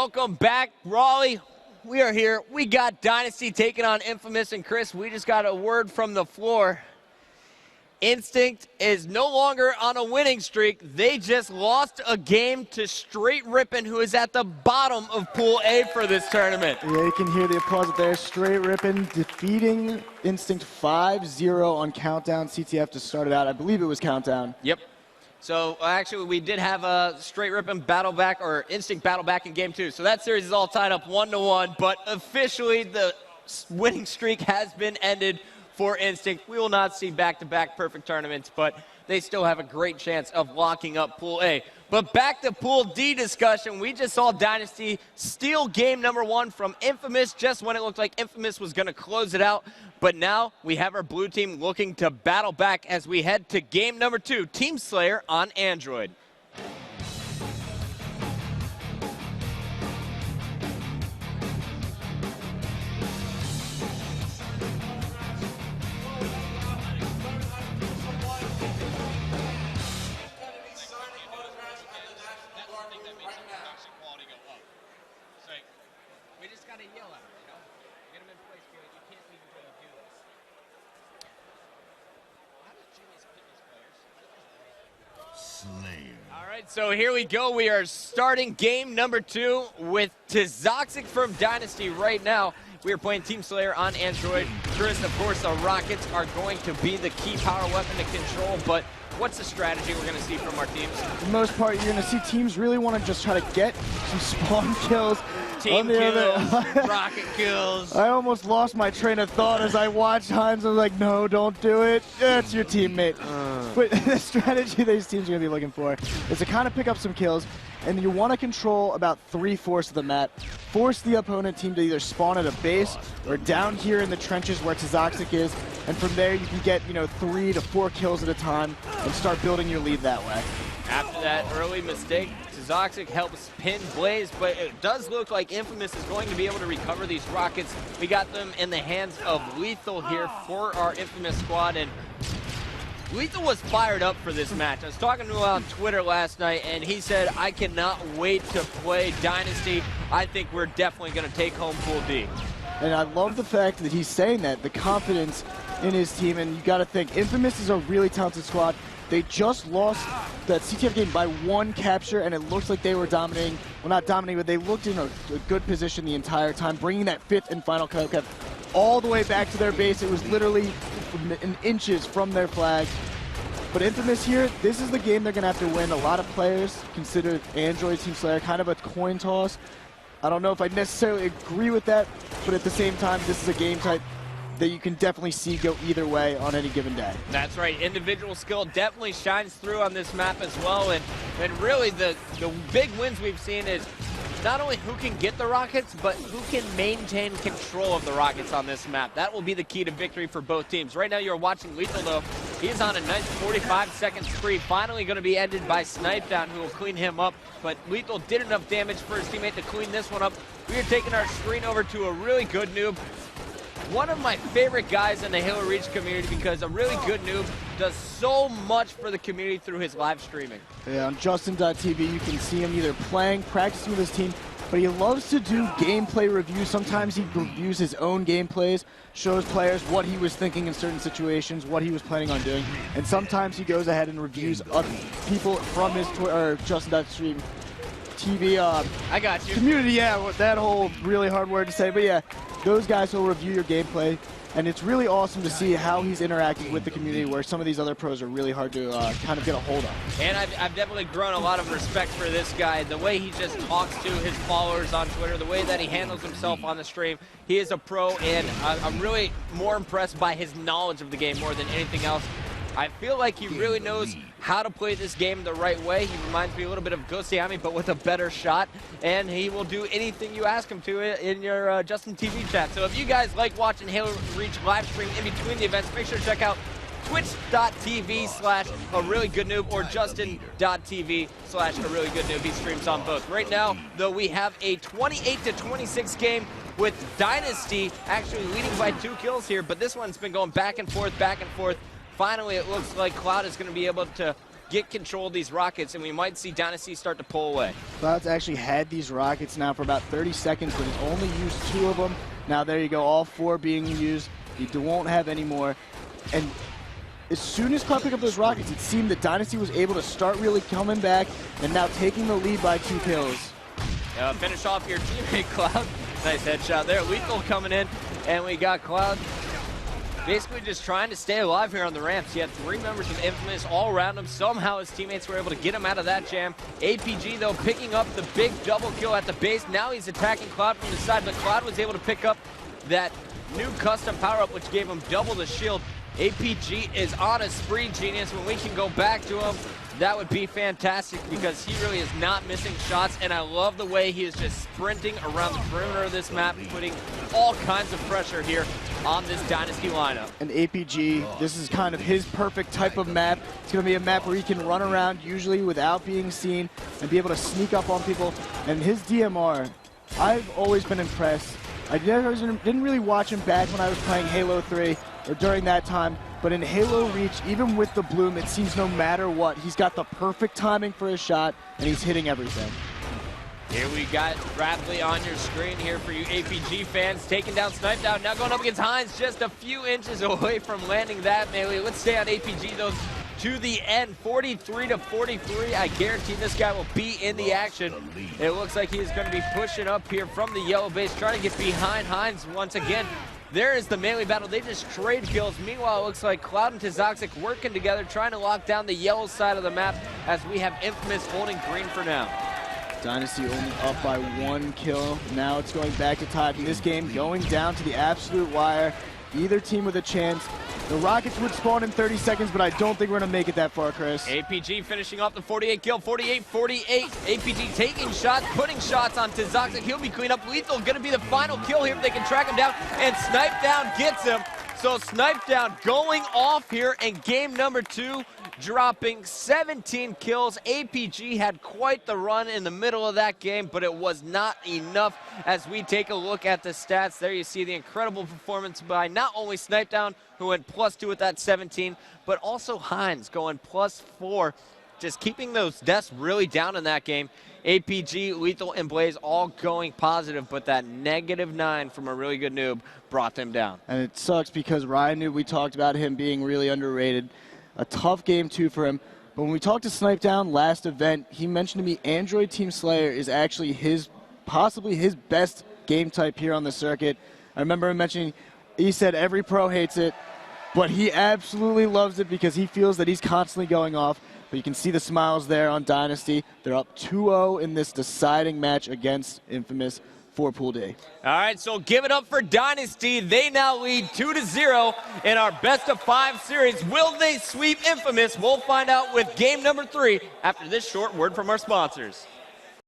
Welcome back, Raleigh. We are here. We got Dynasty taking on Infamous, and Chris, we just got a word from the floor. Instinct is no longer on a winning streak. They just lost a game to Straight Rippin', who is at the bottom of Pool A for this tournament. Yeah, you can hear the applause there. Straight Rippin' defeating Instinct 5-0 on Countdown CTF to start it out. I believe it was Countdown. Yep. So actually, we did have a Straight Rippin' battle back, or Instinct battle back in game 2. So that series is all tied up 1-1, but officially the winning streak has been ended for Instinct. We will not see back-to-back perfect tournaments, but they still have a great chance of locking up Pool A. But back to Pool D discussion. We just saw Dynasty steal game number 1 from Infamous just when it looked like Infamous was going to close it out. But now we have our blue team looking to battle back as we head to game number 2, Team Slayer on Android. So here we go. We are starting game number 2 with Tizoxic from Dynasty right now. We are playing Team Slayer on Android. Chris, of course, the Rockets are going to be the key power weapon to control, but what's the strategy we're going to see from our teams? For the most part, you're going to see teams really want to just try to get some spawn kills. Team kills, rocket kills. I almost lost my train of thought as I watched Hines. I was like, no, don't do it. That's your teammate. But the strategy these teams are going to be looking for is to kind of pick up some kills, and you want to control about 3/4 of the map. Force the opponent team to either spawn at a base or down here in the trenches where Tizoxic is, and from there you can get 3 to 4 kills at a time and start building your lead that way. After that early mistake, Tizoxic helps pin Blaze, but it does look like Infamous is going to be able to recover these rockets. We got them in the hands of Lethal here for our Infamous squad, and Lethal was fired up for this match. I was talking to him on Twitter last night, and he said, I cannot wait to play Dynasty. I think we're definitely going to take home Pool D. And I love the fact that he's saying that, the confidence in his team, and you got to think, Infamous is a really talented squad. They just lost that CTF game by 1 capture, and it looks like they were dominating. Well, not dominating, but they looked in a good position the entire time, bringing that 5th and final cut all the way back to their base. It was literally in inches from their flag. But Infamous here, this is the game they're going to have to win. A lot of players consider Android Team Slayer kind of a coin toss. I don't know if I necessarily agree with that, but at the same time, this is a game type that you can definitely see go either way on any given day. That's right. Individual skill definitely shines through on this map as well. And really the big wins we've seen is not only who can get the rockets, but who can maintain control of the rockets on this map. That will be the key to victory for both teams. Right now you're watching Lethal, though. He's on a nice 45-second spree, finally going to be ended by Snipedown, who will clean him up. But Lethal did enough damage for his teammate to clean this one up. We are taking our screen over to a really good noob. One of my favorite guys in the Halo Reach community, because a really good noob does so much for the community through his live streaming. Yeah, on Justin.tv you can see him either playing, practicing with his team, but he loves to do gameplay reviews. Sometimes he reviews his own gameplays, shows players what he was thinking in certain situations, what he was planning on doing, and sometimes he goes ahead and reviews other people from his Justin.stream TV I got you. Community, yeah, that whole really hard word to say, but yeah, those guys will review your gameplay, and it's really awesome to see how he's interacting with the community, where some of these other pros are really hard to kind of get a hold of. And I've definitely grown a lot of respect for this guy. The way he just talks to his followers on Twitter, the way that he handles himself on the stream, he is a pro, and I'm really more impressed by his knowledge of the game more than anything else. I feel like he really knows how to play this game the right way. He reminds me a little bit of Ghostiami, but with a better shot, and he will do anything you ask him to in your Justin TV chat. So if you guys like watching Halo Reach live stream in between the events, make sure to check out twitch.tv/areallygoodnoob or justin.tv/areallygoodnoob. He streams on both. Right now, though, we have a 28-26 game with Dynasty actually leading by 2 kills here, but this one's been going back and forth, back and forth. Finally, it looks like Cloud is going to be able to get control of these rockets, and we might see Dynasty start to pull away. Cloud's actually had these rockets now for about 30 seconds, but he's only used 2 of them. Now there you go, all 4 being used. He won't have any more. And as soon as Cloud picked up those rockets, it seemed that Dynasty was able to start really coming back and now taking the lead by 2 kills. Finish off your teammate, Cloud. Nice headshot there. Lethal coming in, and we got Cloud basically just trying to stay alive here on the ramps. He had 3 members of Infamous all around him. Somehow his teammates were able to get him out of that jam. APG, though, picking up the big double kill at the base. Now he's attacking Cloud from the side, but Cloud was able to pick up that new custom power-up, which gave him double the shield. APG is on a spree, Genius. When we can go back to him, that would be fantastic because he really is not missing shots, and I love the way he is just sprinting around the perimeter of this map, putting all kinds of pressure here on this Dynasty lineup. And APG, this is kind of his perfect type of map. It's going to be a map where he can run around usually without being seen and be able to sneak up on people. And his DMR, I've always been impressed. I didn't really watch him back when I was playing Halo 3 or during that time, but in Halo Reach, even with the bloom, it seems no matter what, he's got the perfect timing for his shot, and he's hitting everything. Here we got Bradley on your screen here for you APG fans, taking down Snipe Down. Now going up against Hines, just a few inches away from landing that melee. Let's stay on APG, though, to the end, 43-43. I guarantee this guy will be in the action. It looks like he is going to be pushing up here from the yellow base, trying to get behind Hines once again. There is the melee battle. They just trade kills. Meanwhile, it looks like Cloud and Toxic working together, trying to lock down the yellow side of the map as we have Infamous holding green for now. Dynasty only up by 1 kill. Now it's going back to tie in this game, going down to the absolute wire. Either team with a chance. The Rockets would spawn in 30 seconds, but I don't think we're going to make it that far, Chris. APG finishing off the 48 kill, 48-48. APG taking shots, putting shots on Toxic. He'll be cleaned up. Lethal going to be the final kill here if they can track him down, and Snipe Down gets him. So Snipe Down going off here in game number 2, dropping 17 kills. APG had quite the run in the middle of that game, but it was not enough. As we take a look at the stats, there you see the incredible performance by not only Snipe Down, who went +2 with that 17, but also Hines going +4, just keeping those deaths really down in that game. APG, Lethal, and Blaze all going positive, but that -9 from a really good noob brought them down. And it sucks because Ryan Noob, we talked about him being really underrated. A tough game 2 for him. But when we talked to Snipe Down last event, he mentioned to me Android Team Slayer is actually possibly his best game type here on the circuit. I remember him mentioning, he said every pro hates it, but he absolutely loves it because he feels that he's constantly going off. But you can see the smiles there on Dynasty. They're up 2-0 in this deciding match against Infamous for Pool D. All right, so give it up for Dynasty. They now lead 2-0 in our best-of-5 series. Will they sweep Infamous? We'll find out with game number 3 after this short word from our sponsors.